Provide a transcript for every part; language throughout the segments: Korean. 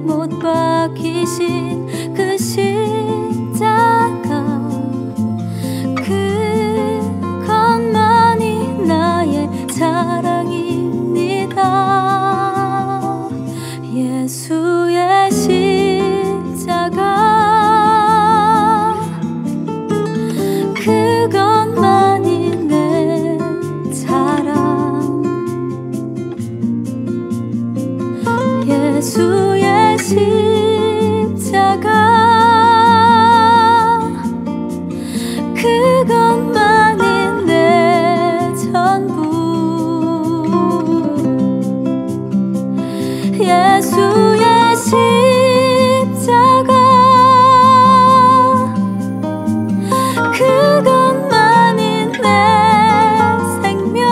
못 박히신 그 십자가, 그것만이 나의 자랑입니다. 예수의 십자가, 그것만이 내 자랑. 예수의 십자가, 그것만이 내 전부. 예수의 십자가, 그것만이 내 생명.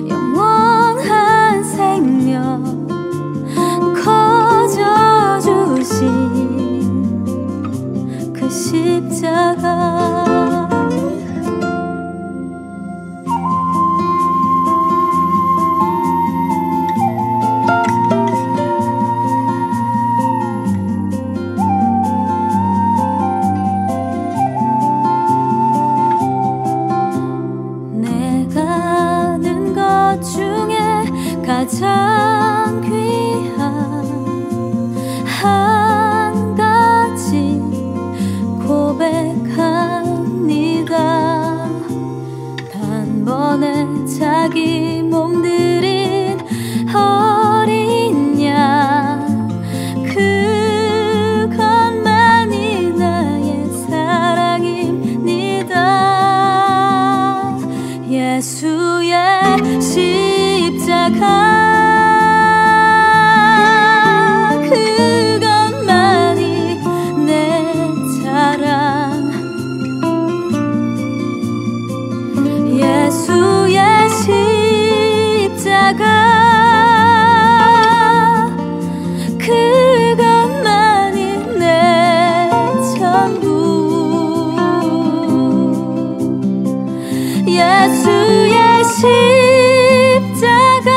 영원한 생명 거저 주신 그 십자가. 내가 아는 것 중에 가장 귀한 한 가지 고백합니다. 단번에 자기 몸 들인 어린 양, 그것만이 나의 사랑입니다. 예수의 십자가, 그것만이 내 자랑. 예수의 십자가, 그것만이 내 전부. 예수의 십자가,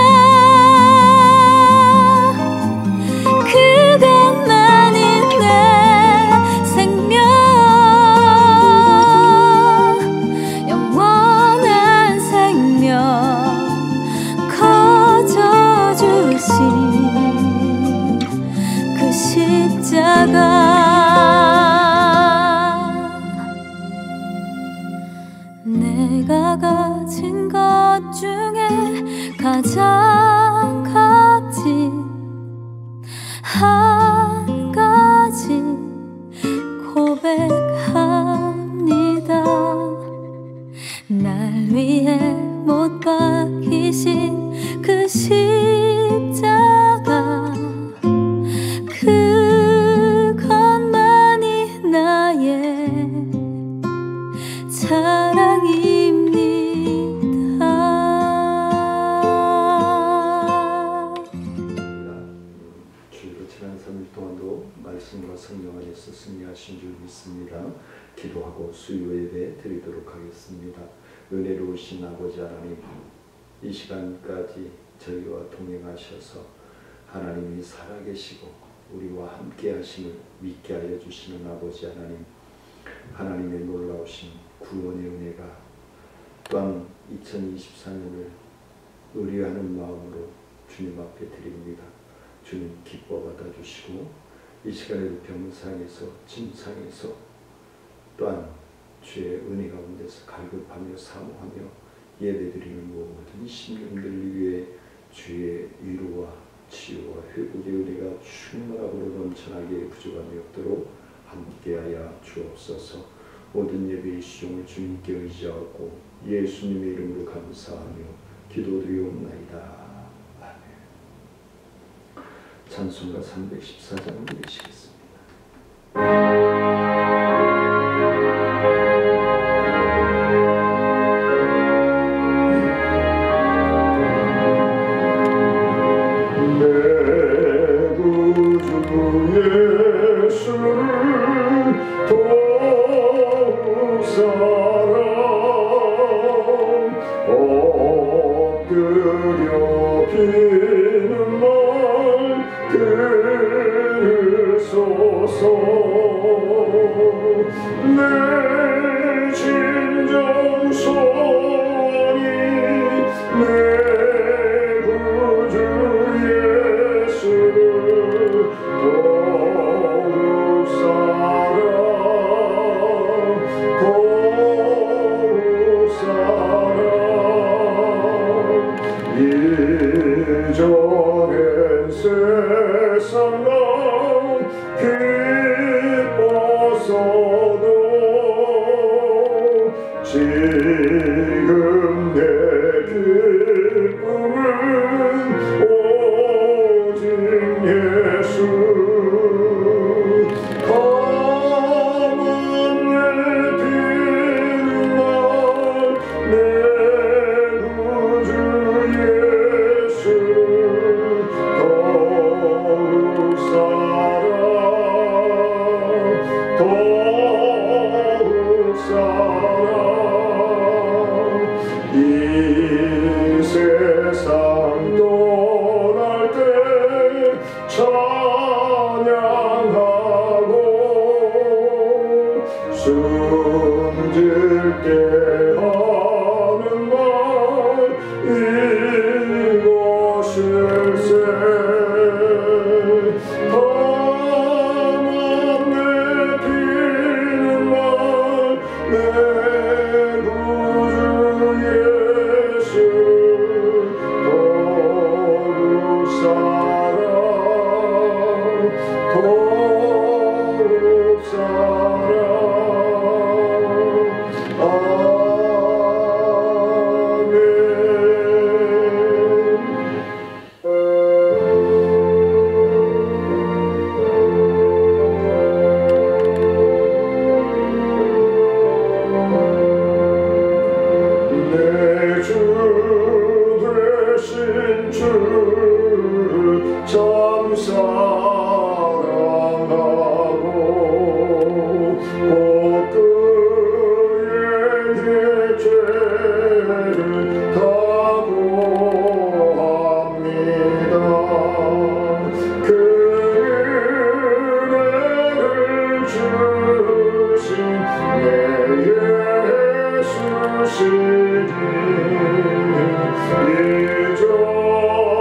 그것만이 내 생명. 영원한 생명 거저 주신 그 십자가. 내가 가진 것 중에 가장 값진 한 가지 고백합니다. 날 위해 못 박히신 그 십자가, 그것만이 나의 자랑입니다. 주일로 지난 3일 동안도 말씀과 성령 안에서 승리하신 줄 믿습니다. 기도하고 수요 예배 드리도록 하겠습니다. 은혜로우신 아버지 하나님, 이 시간까지 저희와 동행하셔서 하나님이 살아계시고 우리와 함께 하심을 믿게 하여 주시는 아버지 하나님, 하나님의 놀라우신 구원의 은혜가 또한 2024년을 의뢰하는 마음으로 주님 앞에 드립니다. 주님 기뻐 받아주시고 이 시간에도 병상에서 침상에서 또한 주의 은혜 가운데서 갈급하며 사모하며 예배드리는 모든 심령들을 위해 주의 위로와 치유와 회복의 은혜가 충만하고 넘쳐나게 부족함이 없도록 함께하여 주옵소서. 모든 예배의 시종을 주님께 의지하고 예수님의 이름으로 감사하며 기도드리옵나이다. 아멘. 찬송가 314장을 부르시겠습니다. 사랑 엎드려 비는 날 들으소서. 내 진정 소원이 내 구주 예수를 더욱 사랑 이전엔 세상 난 기뻤어도 지금 내 기쁨은 오직 예수. 가만 내 피는 날 내 구주 예수 더욱 사랑 더욱 사랑. 이 세상 떠날 때 찬양하고 숨질 때 하는 말 이것일세. 가만 내 피는 날 내 구주 예수 더욱 사랑 더욱 사랑. 내 주 되신 주를 참 사랑하고 곧 그에게 죄를 각오합니다. 그 은혜를 주신 내 예수시니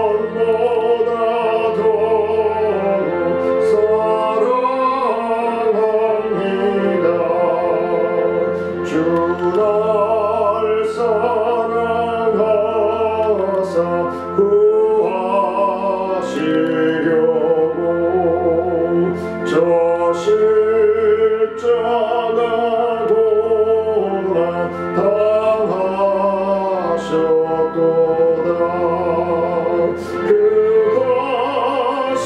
이전보다 더욱 사랑합니다. 주 날 사랑하사 구하시려고 저 십자가 고난 당하셨도다. 그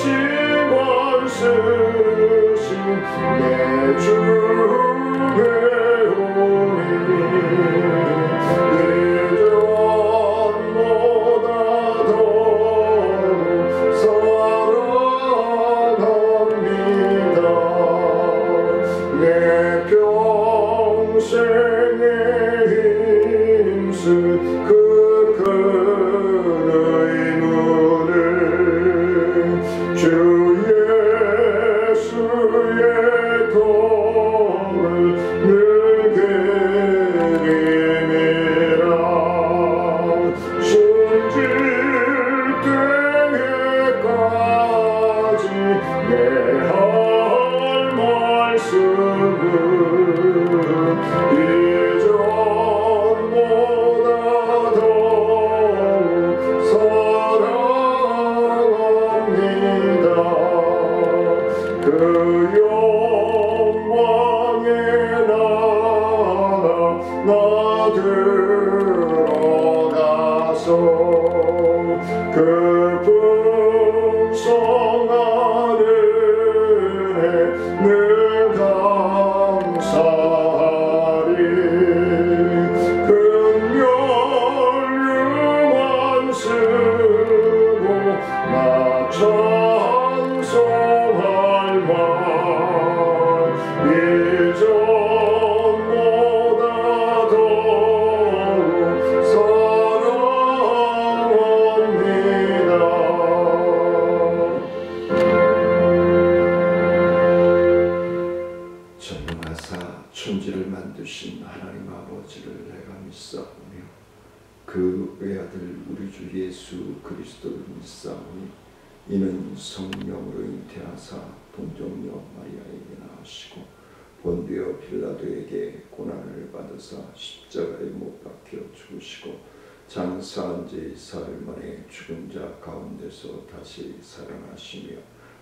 가시관 쓰신 내 주 배우니 이전보다 더욱 사랑합니다. 내 평생에 힘쓴 그 큰 의무는 주 예수의 도와 믿사오며 그 외아들 우리 주 예수 그리스도를 믿사오니 이는 성령으로 잉태하사 동정녀 마리아에게 나으시고 본디오 빌라도에게 고난을 받으사 십자가에 못 박혀 죽으시고 장사한 지 사흘 만에 죽은 자 가운데서 다시 살아나시며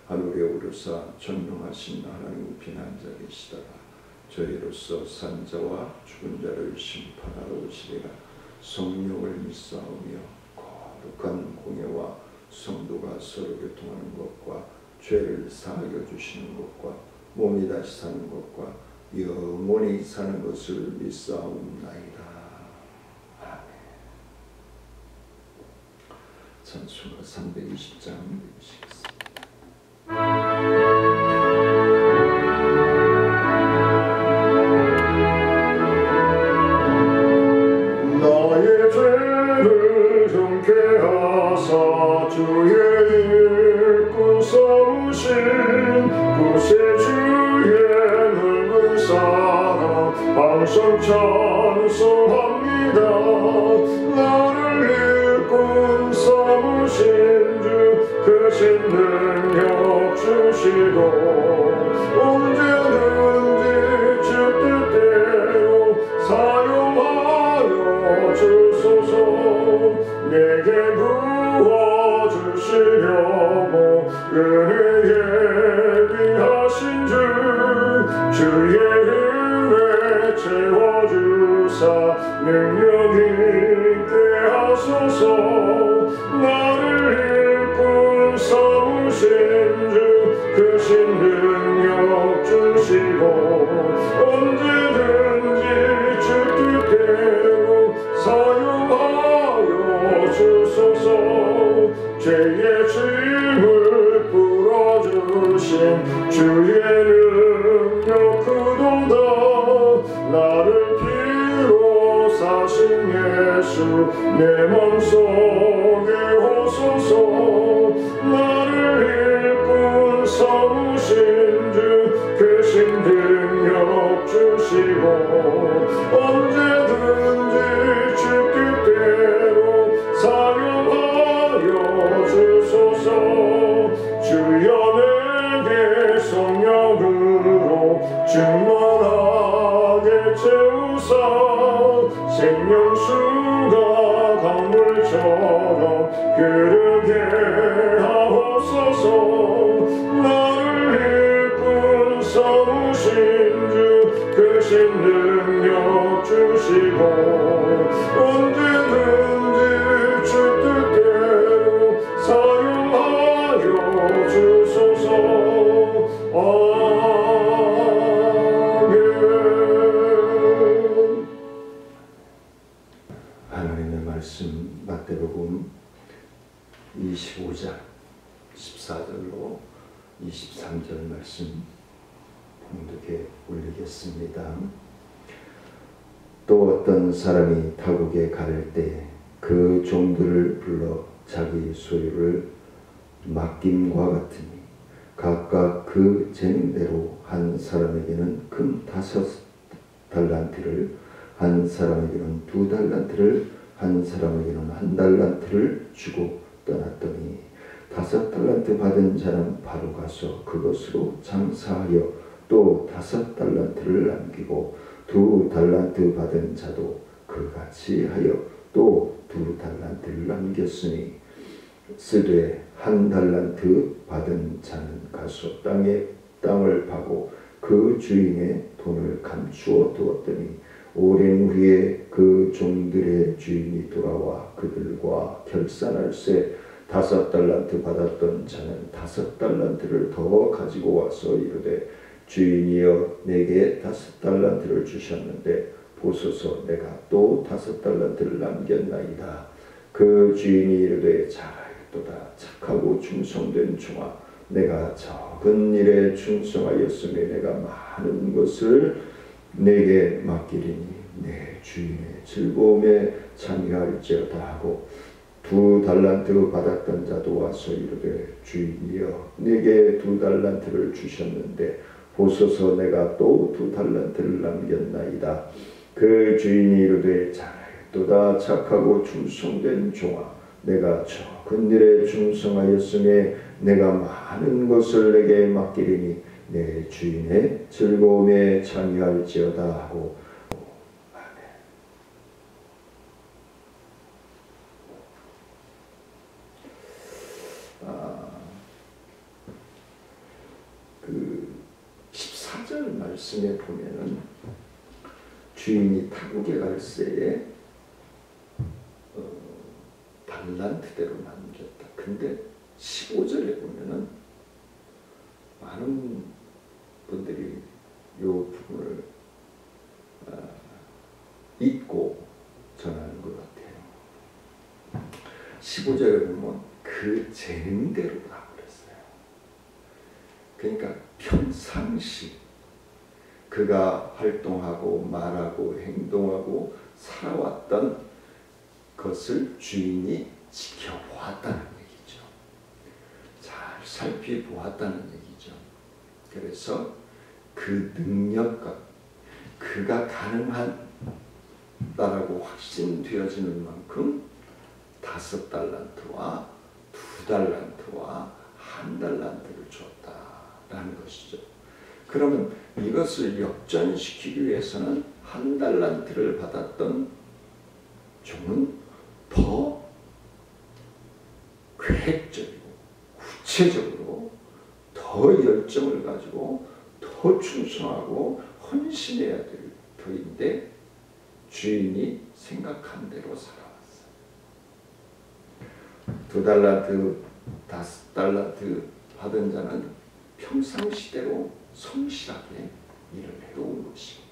하늘에 오르사 전능하신 하나님 우편 앉아 계시다가 저희로서 산자와 죽은 자를 심판하러 오시리라. 성령을 믿사오며 거룩한 공예와 성도가 서로 교통하는 것과 죄를 사하여 주시는 것과 몸이 다시 사는 것과 영원히 사는 것을 믿사옵나이다. 아멘. 찬송가 320장 읽으시겠습니다. 나의 죄를 정케 하사 주의 일꾼 삼으신 구세주의 넓은 사랑 항상 찬송합니다. 나를 일꾼 삼으신 주 크신 능력 주시고 언제든지 주 뜻대로 사용하여 주소서. 내게 부어주시려고 은혜 예비하신 주 주의 은혜 채워주사 능력 있게 하소서. 나를 일꾼 삼으신 주 크신 능력 주시고 언제든지 주 뜻대로 사용하여 주소서. 죄의 짐을 풀어주신 주의 능력 크도다. 나를 피로 사신 예수 내 맘속에 오소서. 나를 일꾼 삼으신 주 크신 능력 주시고 언제든지 주 뜻대로 사용하여 주소서. 주여 내게 성령으로 충만하게 채우사 생명수가 강물처럼 흐르게 하옵소서. 나를 일꾼 삼으신 주 크신 능력 주시고 언제든지 주 뜻대로 사용하여 주소서. 아멘. 하나님의 말씀 마태복음 25장 14절로 23절 말씀 봉독해 올리겠습니다. 또 어떤 사람이 타국에 가를 때 그 종들을 불러 자기 소유를 맡김과 같으니 각각 그 재능대로 한 사람에게는 금 5달란트를 한 사람에게는 2달란트를 한 사람에게는 1달란트를 주고 떠났더니 5달란트 받은 자는 바로 가서 그것으로 장사하여 또 5달란트를 남기고 2달란트 받은 자도 그같이 하여 또 2달란트를 남겼으니 쓰되 1달란트 받은 자는 가서 땅을 파고 그 주인의 돈을 감추어 두었더니 오랜 후에 그 종들의 주인이 돌아와 그들과 결산할세 5달란트 받았던 자는 5달란트를 더 가지고 와서 이르되 주인이여 내게 5달란트를 주셨는데 보소서 내가 또 5달란트를 남겼나이다. 그 주인이 이르되 잘하였도다. 착하고 충성된 종아 내가 적은 일에 충성하였으며 내가 많은 것을 내게 맡기리니 내 주인의 즐거움에 참여할지어다 하고 2달란트 받았던 자도 와서 이르되 주인이여 내게 2달란트를 주셨는데 보소서 내가 또 2달란트를 남겼나이다. 그 주인이 이르되 잘하였도다. 또다 착하고 충성된 종아, 내가 적은 일에 충성하였으니 내가 많은 것을 내게 맡기리니 내 주인의 즐거움에 참여할지어다 하고. 그 14절 말씀에 보면은 주인이 타국에 갈 새에 달란트대로 남겼다. 근데 15절에 보면은 많은 분들이 이 부분을 잊고 전하는 것 같아요. 15절에 보면 그 재능대로다 그랬어요. 그러니까 평상시 그가 활동하고 말하고 행동하고 살아왔던 것을 주인이 지켜보았다는 얘기죠. 잘 살펴보았다는 얘기죠. 그래서 그 능력과 그가 가능하다라고 확신되어지는 만큼 5달란트와 2달란트와 1달란트를 줬다라는 것이죠. 그러면 이것을 역전시키기 위해서는 1달란트를 받았던 종은 더 계획적이고 구체적으로 더 열정을 가지고 더 충성하고 헌신해야 될 터인데 주인이 생각한 대로 살아왔어요. 2달란트, 5달란트 받은 자는 평상시대로 성실하게 일을 해온 것이고,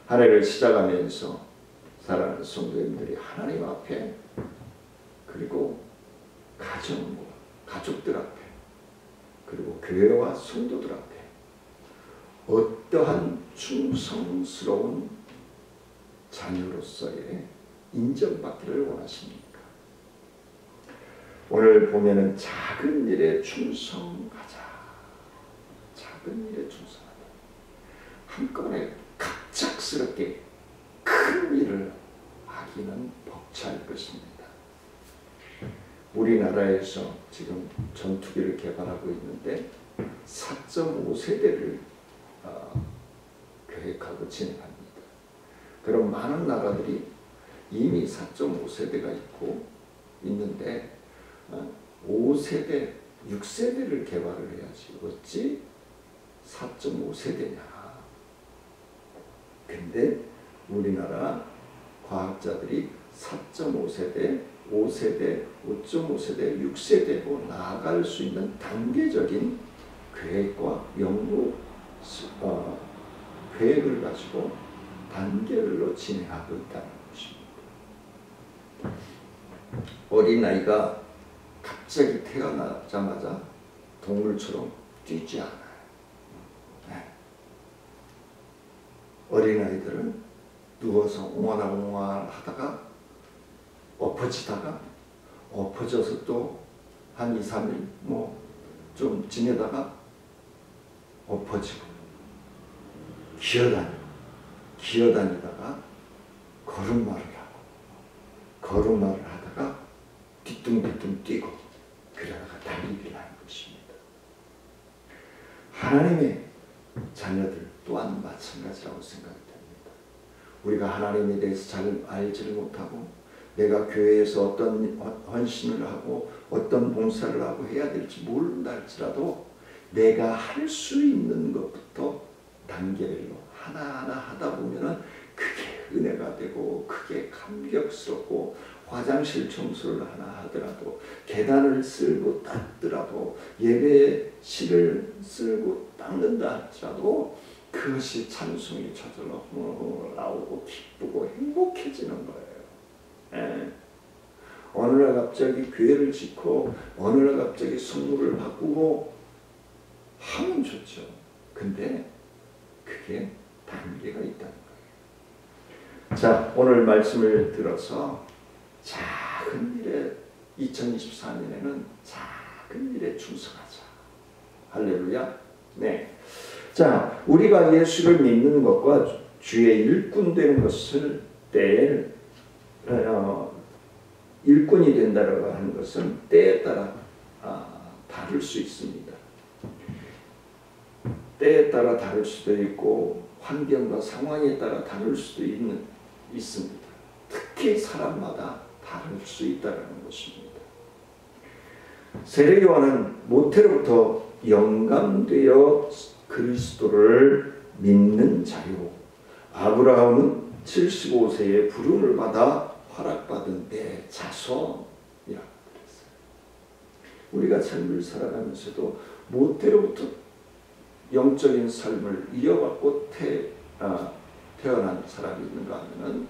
한 해를 시작하면서 사랑하는 성도님들이 하나님 앞에 그리고 가정과 가족들 앞에 그리고 교회와 성도들 앞에 어떠한 충성스러운 자녀로서의 인정받기를 원하십니까? 오늘 보면은 작은 일에 충성하자. 작은 일에 충성하자. 한꺼번에 갑작스럽게 큰 일을 하기는 벅찰 것입니다. 우리나라에서 지금 전투기를 개발하고 있는데 4.5세대를 계획하고 진행합니다. 그럼 많은 나라들이 이미 4.5세대가 있고 있는데 5세대, 6세대를 개발을 해야지 어찌 4.5세대냐. 근데 우리나라 과학자들이 4.5세대, 5세대, 5.5세대, 6세대로 나아갈 수 있는 단계적인 계획과 연구 계획을 가지고 단계별로 진행하고 있다는 것입니다. 어린아이가 갑자기 태어나자마자 동물처럼 뛰지 않아요. 어린아이들은 누워서 옹알옹알 하다가 엎어지다가 엎어져서 또 한 2, 3일 좀 지내다가 엎어지고 기어다니다가 걸음마를 하고 걸음마를 하다가 뒤뚱뒤뚱 뛰고 그러다가 달리기를 하는 것입니다. 하나님의 자녀들 또한 마찬가지라고 생각이 됩니다. 우리가 하나님에 대해서 잘 알지를 못하고 내가 교회에서 어떤 헌신을 하고 어떤 봉사를 하고 해야 될지 모른다 할지라도 내가 할 수 있는 것부터 단계별로 하나하나 하다 보면은 그게 은혜가 되고 그게 감격스럽고 화장실 청소를 하나 하더라도 계단을 쓸고 닦더라도 예배실을 쓸고 닦는다 할지라도 그것이 찬송이 저절로 나오고 기쁘고 행복해지는 거예요. 어느 날 갑자기 교회를 짓고 어느 날 갑자기 선물을 바꾸고 하면 좋죠. 근데 그게 단계가 있다는 거예요. 자, 오늘 말씀을 들어서 작은 일에 2024년에는 작은 일에 충성하자. 할렐루야. 네. 자, 우리가 예수를 믿는 것과 주의 일꾼 되는 것을 때에 일꾼이 된다라고 하는 것은 때에 따라 다를 수 있습니다. 때에 따라 다를 수도 있고 환경과 상황에 따라 다를 수도 있습니다. 특히 사람마다 다를 수 있다는 것입니다. 세례요한은 모태로부터 영감되어 그리스도를 믿는 자요, 아브라함은 75세에 부름을 받아 허락받은 내 자손이라고 그랬어요. 우리가 삶을 살아가면서도 모태로부터 영적인 삶을 이어받고 태어난 사람이 있는가 하면은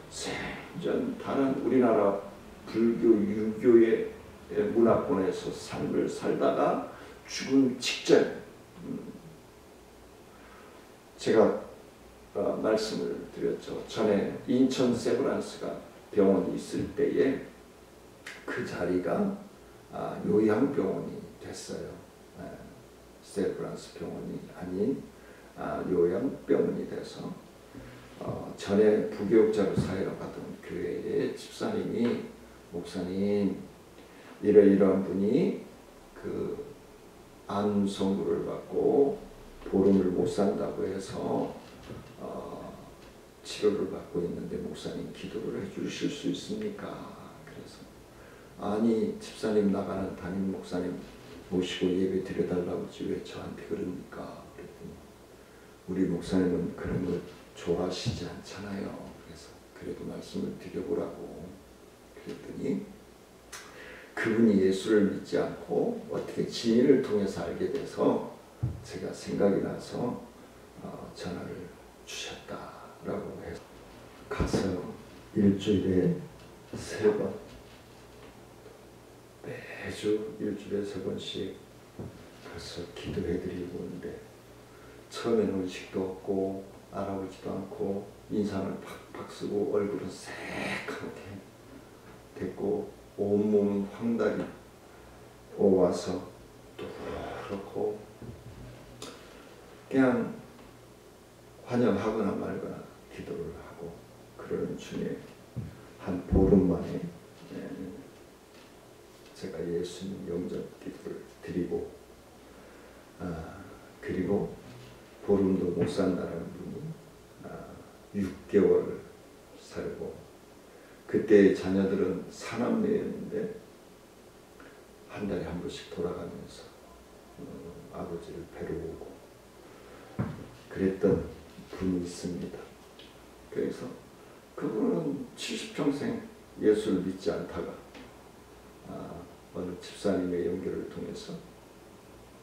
생전 다른 우리나라 불교, 유교의 문화권에서 삶을 살다가 죽음 직전, 제가 말씀을 드렸죠. 전에 인천 세브란스가 병원이 있을 때에 그 자리가 요양병원이 됐어요. 세브란스 병원이 아닌 요양병원이 돼서 전에 부교육자로 사회로 가던 교회의 집사님이, 목사님, 이러이러한 분이 그 암 선고를 받고 보름을 못 산다고 해서 치료를 받고 있는데 목사님 기도를 해주실 수 있습니까? 그래서 아니, 집사님 나가는 담임 목사님 모시고 예배 드려달라고 하지 왜 저한테 그럽니까? 그랬더니 우리 목사님은 그런 거 좋아하시지 않잖아요. 그래서 그래도 말씀을 드려보라고. 그랬더니 그분이 예수를 믿지 않고 어떻게 지인을 통해서 알게 돼서 제가 생각이 나서 전화를 주셨다라고 해서 가서 일주일에 3번, 매주 일주일에 3번씩 가서 기도해드리고 있는데, 처음에는 의식도 없고 알아보지도 않고 인상을 팍팍 쓰고 얼굴은 새카맣게 됐고 온몸은 황달이 와서 또 그렇고 그냥 환영하거나 말거나 기도를 하고 그러는 중에 한 보름 만에 제가 예수님 영접 기도를 드리고 그리고 보름도 못 산다는 분이 6개월을 살고, 그때 자녀들은 사남매였는데 한 달에 한 번씩 돌아가면서 아버지를 뵈러 오고 그랬던 분이 있습니다. 그래서 그분은 70평생 예수를 믿지 않다가 어느 집사님의 연결을 통해서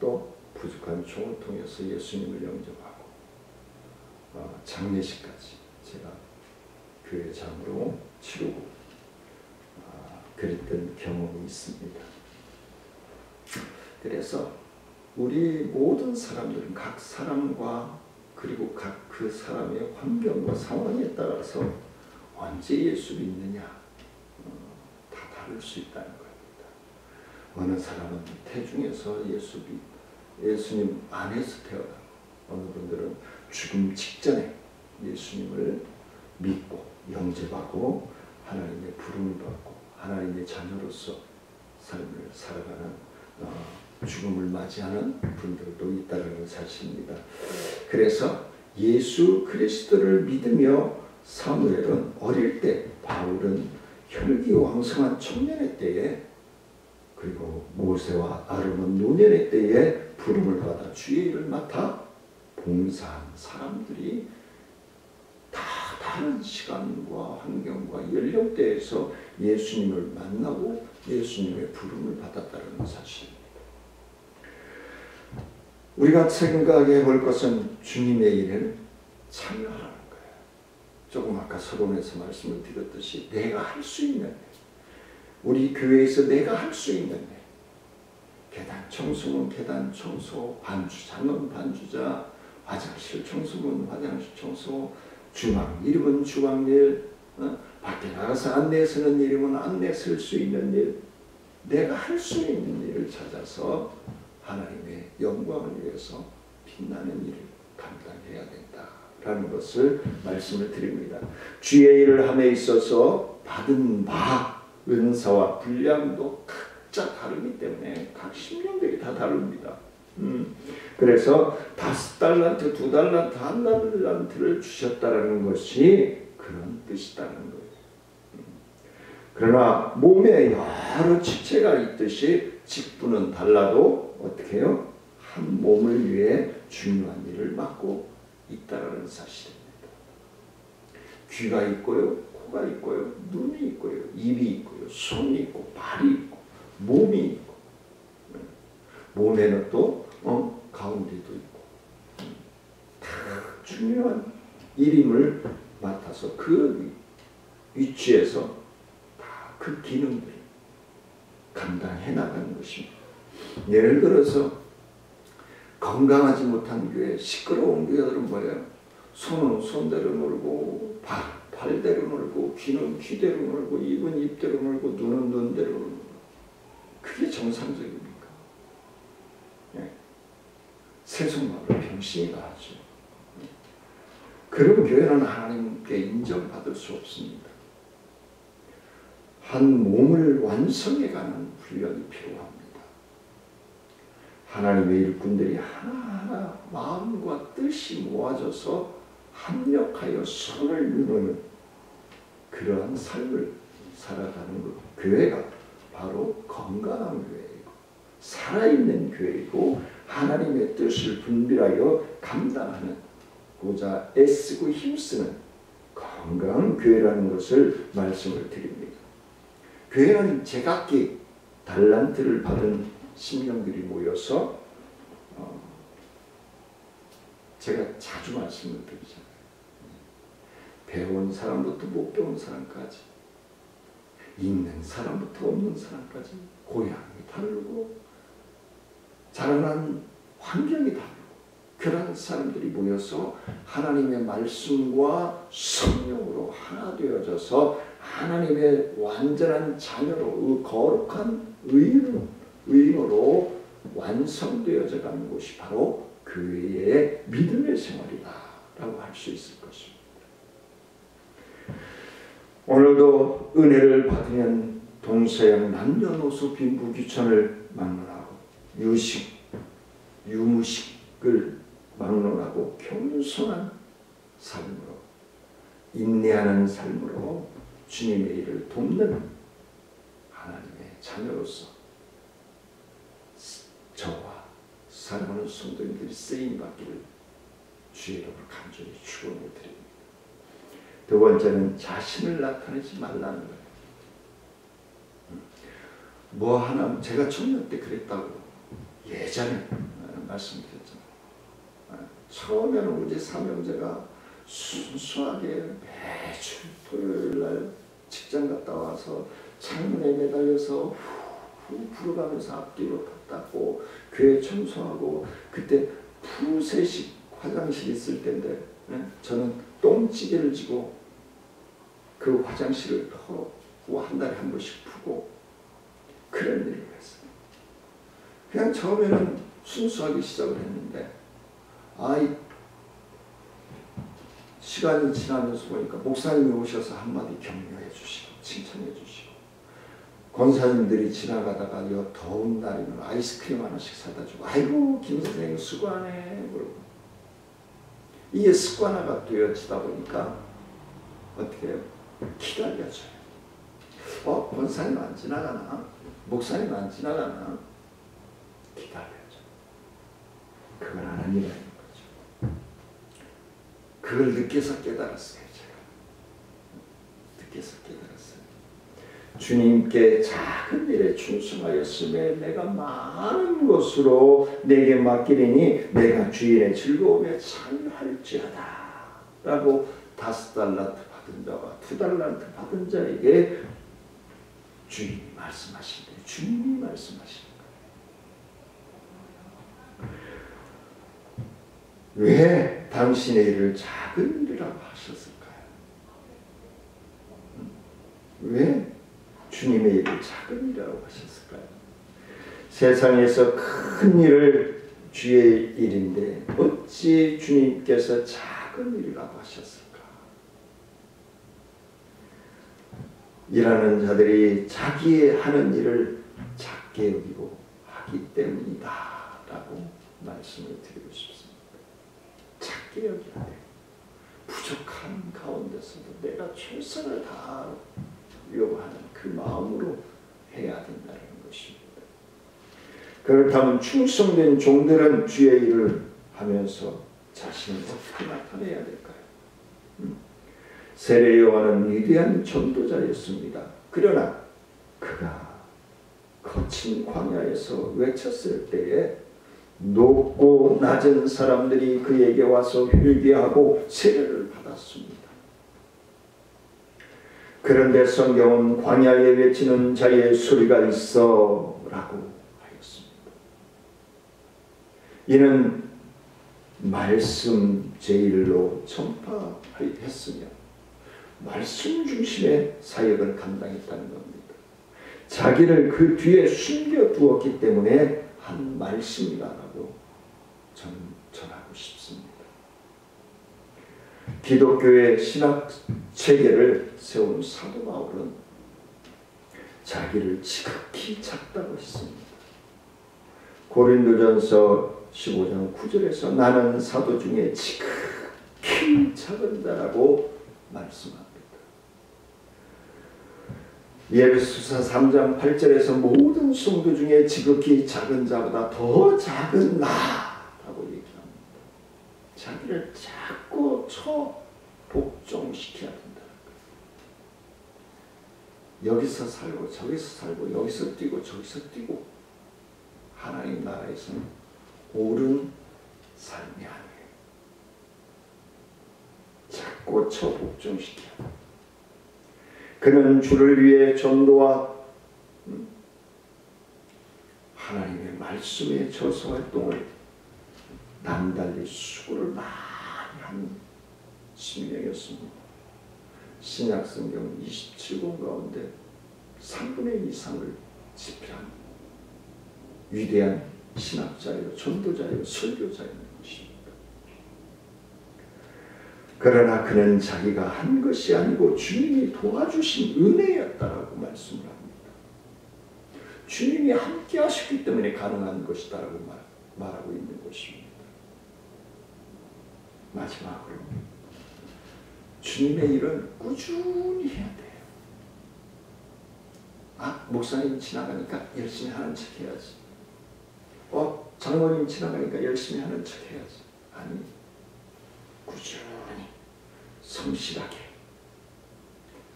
또 부족한 종을 통해서 예수님을 영접하고 장례식까지 제가 교회장으로 치르고 그랬던 경험이 있습니다. 그래서 우리 모든 사람들은 각 사람과 그리고 각 그 사람의 환경과 상황에 따라서 언제 예수 믿느냐 다 다를 수 있다는 겁니다. 어느 사람은 태중에서 예수님 안에서 태어나고, 어느 분들은 죽음 직전에 예수님을 믿고 영접하고 하나님의 부름을 받고 하나님의 자녀로서 삶을 살아가는 죽음을 맞이하는 분들도 있다는 사실입니다. 그래서 예수 그리스도를 믿으며 사무엘은 어릴 때, 바울은 혈기왕성한 청년의 때에, 그리고 모세와 아론은 노년의 때에 부름을 받아 주의 일을 맡아 봉사한 사람들이 다 다른 시간과 환경과 연령대에서 예수님을 만나고 예수님의 부름을 받았다는 사실입니다. 우리가 생각해 볼 것은 주님의 일을 참여하는 거예요. 조금 아까 서론에서 말씀을 드렸듯이 내가 할 수 있는 일, 우리 교회에서 내가 할 수 있는 일, 계단 청소는 계단 청소, 반주자는 반주자, 화장실 청소는 화장실 청소, 주방 일이면 주방 일, 밖에 나가서 안내 서는 일이면 안내 쓸 수 있는 일, 내가 할 수 있는 일을 찾아서 하나님의 영광을 위해서 빛나는 일을 감당해야 된다라는 것을 말씀을 드립니다. 주의 일을 함에 있어서 받은 바 은사와 분량도 각자 다르기 때문에 각 심령들이 다 다릅니다. 그래서 5달란트, 2달란트, 1달란트를 주셨다라는 것이 그런 뜻이라는 거예요. 그러나 몸에 여러 지체가 있듯이 직분은 달라도 어떻게 해요? 한 몸을 위해 중요한 일을 맡고 있다라는 사실입니다. 귀가 있고요, 코가 있고요, 눈이 있고요, 입이 있고요, 손이 있고, 발이 있고, 몸이 있고, 몸에는 또 가운데도 있고, 다 중요한 일임을 맡아서 그 위치에서 다 그 기능들을 감당해 나가는 것입니다. 예를 들어서 건강하지 못한 교회, 시끄러운 교회들은 뭐예요? 손은 손대로 놀고, 발대로 놀고, 귀는 귀대로 놀고, 입은 입대로 놀고, 눈은 눈대로 놀고. 그게 정상적입니까? 네. 세속마을로 병신이 나왔죠. 그런 교회는 하나님께 인정받을 수 없습니다. 한 몸을 완성해가는 훈련이 필요합니다. 하나님의 일꾼들이 하나하나 마음과 뜻이 모아져서 합력하여 손을 이루는 그러한 삶을 살아가는 것. 교회가 바로 건강한 교회이고 살아있는 교회이고 하나님의 뜻을 분별하여 감당하는 고자 애쓰고 힘쓰는 건강한 교회라는 것을 말씀을 드립니다. 교회는 제각기 달란트를 받은 심령들이 모여서 제가 자주 말씀을 드리잖아요. 배운 사람부터 못 배운 사람까지, 있는 사람부터 없는 사람까지, 고향이 다르고 자라난 환경이 다르고 그런 사람들이 모여서 하나님의 말씀과 성령으로 하나 되어져서 하나님의 완전한 자녀로 거룩한 의인으로 완성되어져 가는 곳이 바로 교회의 믿음의 생활이다라고 할 수 있을 것입니다. 오늘도 은혜를 받으면 동서양 남녀노소 빈부귀천을 막론하고 유무식을 막론하고 겸손한 삶으로 인내하는 삶으로 주님의 일을 돕는 하나님의 자녀로서 저와 사랑하는 성도님들이 쓰임받기를 주의 이름으로 간절히 축원을 드립니다. 두 번째는 자신을 나타내지 말라는 거예요. 뭐 하나 제가 청년 때 그랬다고 예전에 말씀드렸잖아요. 처음에는 우리 삼형제가 순수하게 매주 토요일날 직장 갔다 와서 창문에 매달려서 후 불어가면서 앞뒤로 닦고 교회 청소하고 그때 푸세식 화장실 있을 때인데 저는 똥찌개를 지고 그 화장실을 한 달에 한 번씩 푸고 그런 일을 했어요. 그냥 처음에는 순수하게 시작을 했는데 시간이 지나면서 보니까 목사님이 오셔서 한마디 격려해 주시고 칭찬해 주시고 권사님들이 지나가다가 이 더운 날이면 아이스크림 하나씩 사다 주고 아이고 김 선생님 수고하네 그러고 이게 습관화가 되어지다 보니까 어떻게 해요? 기다려줘요. 권사님 안 지나가나? 목사님 안 지나가나? 기다려줘. 그건 하나님이라는 거죠. 그걸 늦게서 깨달았어요. 제가 늦게서 깨달았어요. 주님께 작은 일에 충성하였음에 내가 많은 것으로 내게 맡기리니 내가 주인의 즐거움에 참여할지어다 라고 5달란트 받은 자와 2달란트 받은 자에게 주님이 말씀하신대. 주님이 말씀하신 거예요. 왜 당신의 일을 작은 일이라고 하셨을까요? 왜 주님의 일을 작은 일이라고 하셨을까요? 세상에서 큰 일을 주의 일인데 어찌 주님께서 작은 일이라고 하셨을까? 일하는 자들이 자기의 하는 일을 작게 여기고 하기 때문이다 라고 말씀을 드리고 싶습니다. 작게 여겨야 돼요. 부족한 가운데서도 내가 최선을 다하려고 하는 그 마음으로 해야 된다는 것입니다. 그렇다면 충성된 종들은 주의 일을 하면서 자신을 어떻게 나타내야 될까요? 세례 요한은 위대한 전도자였습니다. 그러나 그가 거친 광야에서 외쳤을 때에 높고 낮은 사람들이 그에게 와서 회개하고 세례를 받았습니다. 그런데 성경은 광야에 외치는 자의 소리가 있어 라고 하였습니다. 이는 말씀 제일로 전파했으며 말씀 중심의 사역을 감당했다는 겁니다. 자기를 그 뒤에 숨겨두었기 때문에 한 말씀이라고 저는 전하고 싶습니다. 기독교의 신학 체계를 세운 사도 바울은 자기를 지극히 작다고 했습니다. 고린도전서 15장 9절에서 나는 사도 중에 지극히 작은 자라고 말씀합니다. 예배소서 3장 8절에서 모든 성도 중에 지극히 작은 자보다 더 작은 나라고 얘기합니다. 자기를 자꾸 복종시켜야 된다. 여기서 살고 저기서 살고 여기서 뛰고 저기서 뛰고 하나님 나라에서는 옳은 삶이 아니에요. 자꾸 복종시켜야 된다. 그는 주를 위해 전도와 하나님의 말씀의 저서 활동을 남달리 수고를 많이 한 신명이었습니다. 신약 성경 27권 가운데 3분의 2 이상을 집필한 위대한 신학자요, 전도자요, 설교자였는 것입니다. 그러나 그는 자기가 한 것이 아니고 주님이 도와주신 은혜였다라고 말씀을 합니다. 주님이 함께 하셨기 때문에 가능한 것이다라고 말하고 있는 것입니다. 마지막으로 주님의 일은 꾸준히 해야 돼요. 목사님 지나가니까 열심히 하는 척 해야지. 장로님 지나가니까 열심히 하는 척 해야지. 아니, 꾸준히 성실하게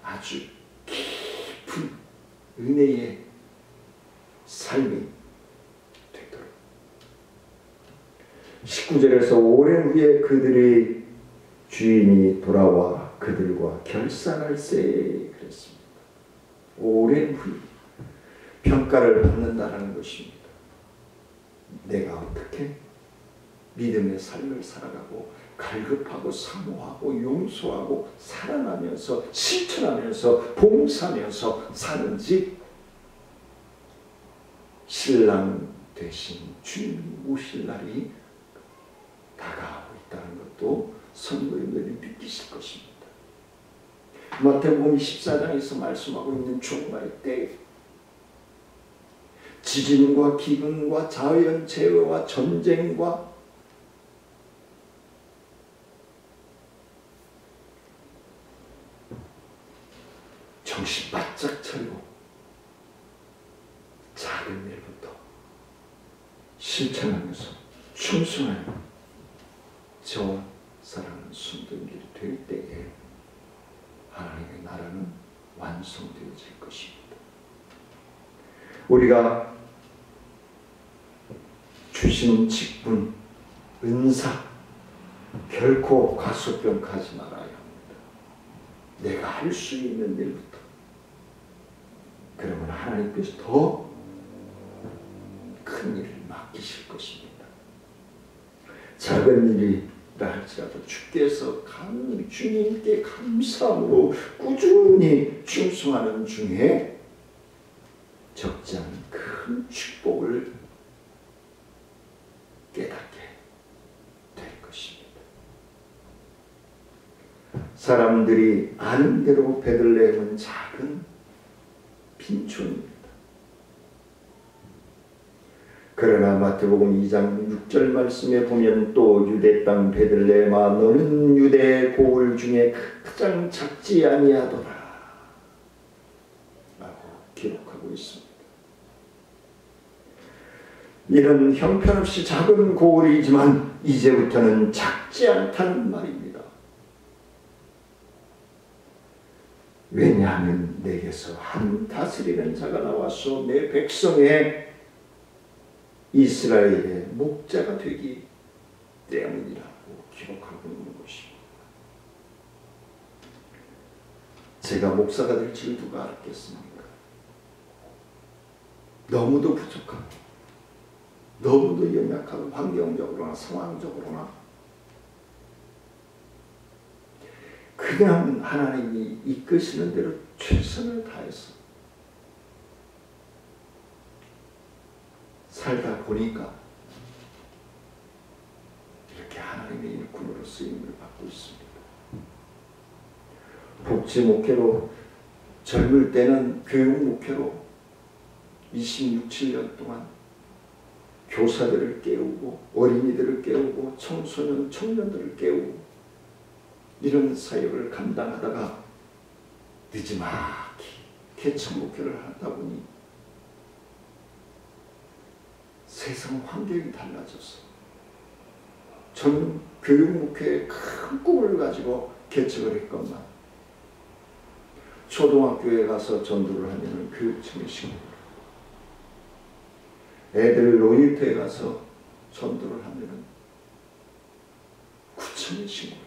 아주 깊은 은혜의 삶이 되도록 19절에서 오랜 후에 그들의 주인이 돌아와 그들과 결산할세 그랬습니다. 오랜 후에 평가를 받는다는 것입니다. 내가 어떻게 믿음의 삶을 살아가고 갈급하고 사모하고 용서하고 살아나면서 실천하면서 봉사하면서 사는지 신랑 되신 주님이 오실 날이 다가오고 있다는 것도 성도님들이 느끼실 것입니다. 마태복음 24장에서 말씀하고 있는 종말의 때 지진과 기근과 자연재해와 전쟁과 정신 바짝 차리고 작은 일부터 실천하면서 충성하여 저와 사랑하는 성도님들이 될 때에 하나님의 나라는 완성되어질 것입니다. 우리가 주신 직분, 은사 결코 과소평가하지 말아야 합니다. 내가 할 수 있는 일부터. 그러면 하나님께서 더 큰 일을 맡기실 것입니다. 작은 일이라 할지라도 주께서 주님께 감사함으로 꾸준히 충성하는 중에 적지 않은 큰 축복을 깨닫게 될 것입니다. 사람들이 아는 대로 베들레헴은 작은 빈촌입니다. 그러나 마태복음 2장 6절 말씀에 보면 또 유대 땅 베들레헴아 너는 유대 고을 중에 가장 작지 아니하더라 라고 기록하고 있습니다. 이는 형편없이 작은 고을이지만 이제부터는 작지 않다는 말입니다. 왜냐하면 내게서 한 다스리는 자가 나와서 내 백성의 이스라엘의 목자가 되기 때문이라고 기록하고 있는 것입니다. 제가 목사가 될 줄 누가 알았겠습니까? 너무도 부족하고 너무도 연약하고 환경적으로나 상황적으로나 그냥 하나님이 이끄시는 대로 최선을 다해서 살다 보니까 이렇게 하나님의 일꾼으로 쓰임을 받고 있습니다. 복지 목회로 젊을 때는 교육 목회로 26, 7년 동안 교사들을 깨우고 어린이들을 깨우고 청소년, 청년들을 깨우고 이런 사역을 감당하다가 늦지막히 개척 목회를 하다 보니 세상 환경이 달라졌어. 저는 교육 목회에 큰 꿈을 가지고 개척을 했건만 초등학교에 가서 전도를 하면 교육청에 신고를 하고 애들 놀이터에 가서 전도를 하면 구청에 신고를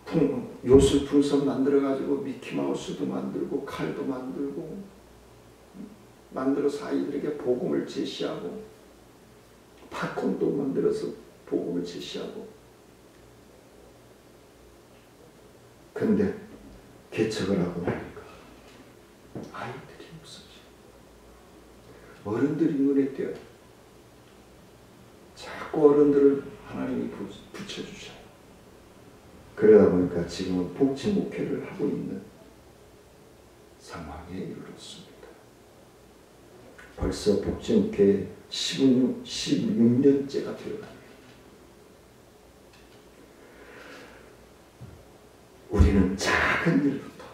하고 요술 풍선 만들어 가지고 미키마우스도 만들고 칼도 만들어서 아이들에게 복음을 제시하고 팝콘도 만들어서 복음을 제시하고. 근데 개척을 하고 나니까 아이들이 없어져. 어른들이 눈에 띄어요. 자꾸 어른들을 하나님이 붙여주셔요. 그러다 보니까 지금은 복지 목회를 하고 있는 상황에 이르렀습니다. 벌써 복지 목회 16년째가 되어갑니다. 우리는 작은 일부터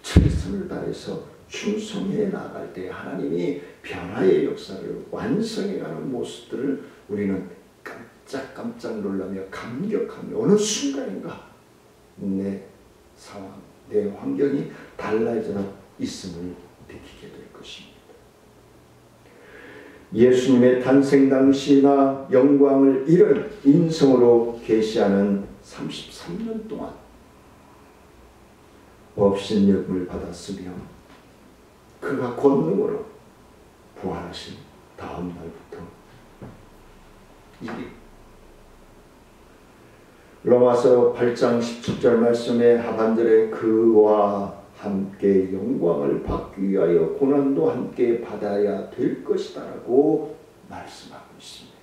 최선을 다해서 충성해 나갈 때 하나님이 변화의 역사를 완성해가는 모습들을 우리는 깜짝 놀라며 감격하며 어느 순간인가 내 상황, 내 환경이 달라져 있음을 느끼게 될 것입니다. 예수님의 탄생 당시나 영광을 잃은 인성으로 계시하는 33년 동안 법신력을 받았으며 그가 권능으로 부활하신 다음 날부터 이게 로마서 8장 17절 말씀의 하반절에 그와 함께 영광을 받기 위하여 고난도 함께 받아야 될 것이다 라고 말씀하고 있습니다.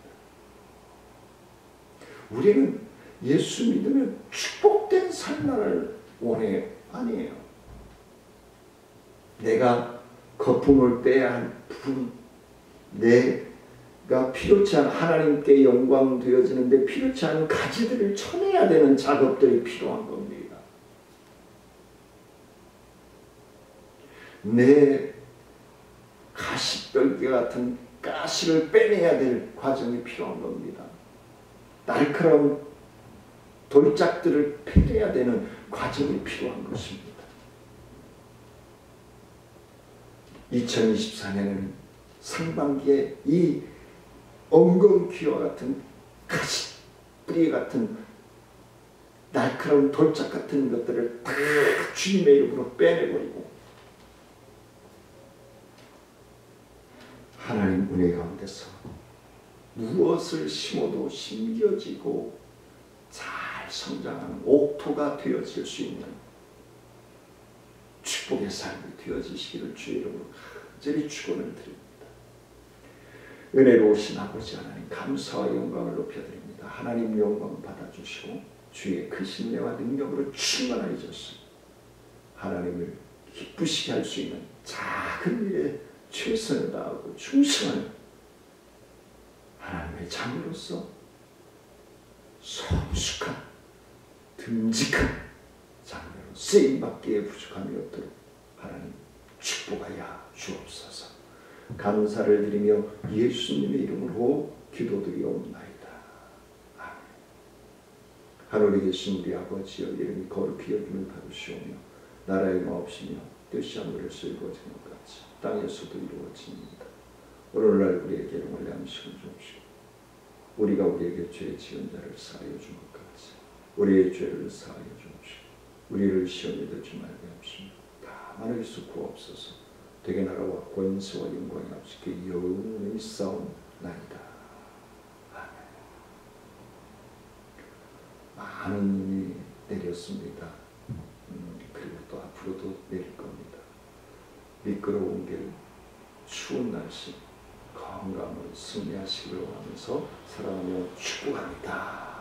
우리는 예수 믿으면 축복된 삶을 원해 아니에요. 내가 거품을 빼야 할 부분, 내가 필요치 않은 하나님께 영광 되어지는데 필요치 않은 가지들을 쳐내야 되는 작업들이 필요한 겁니다. 내 가시떨기 같은 가시를 빼내야 될 과정이 필요한 겁니다. 날카로운 돌짝들을 빼내야 되는 과정이 필요한 것입니다. 2024년에는 상반기에 이 엉겅퀴와 같은 가시뿌리 같은 날카로운 돌짝 같은 것들을 다 주님의 이름으로 빼내버리고 하나님 은혜 가운데서 무엇을 심어도 심겨지고 잘 성장하는 옥토가 되어질 수 있는 축복의 삶이 되어지시기를 주의 이름으로 간절히 축원을 드립니다. 은혜로우신 아버지 하나님 감사와 영광을 높여드립니다. 하나님 영광 받아주시고 주의 크신 은혜와 능력으로 충만하게 주셨습니다. 하나님을 기쁘시게 할 수 있는 작은 일에 최선을 다하고 충성하는 하나님의 자녀로서 성숙한 듬직한 자녀로 쓰임받기에 부족함이 없도록 하나님 축복하여 주옵소서. 감사를 드리며 예수님의 이름으로 기도드리옵나이다. 아멘. 하늘에 계신 우리 아버지여, 이름이 거룩히 여김을 받으시오며 나라의 마옵시며 뜻이 하늘에서 이루어지는 것 같이 땅에서도 이루어집니다. 오늘날 우리에게 일용할 양식을 주옵시고 우리가 우리에게 죄 지은 자를 사하여 준 것 같이 우리의 죄를 사하여 주옵시고 우리를 시험에 들지 말게 하옵시며 다만 에게서 구하옵소서. 되게 나라와 권세와 영광이 없이 영원히 싸움나이다. 아멘. 많은 눈이 내렸습니다. 그리고 또 앞으로도 내릴 겁니다. 미끄러운 길, 추운 날씨, 건강을 승리하시기를 원하면서 사랑하며 축복합니다.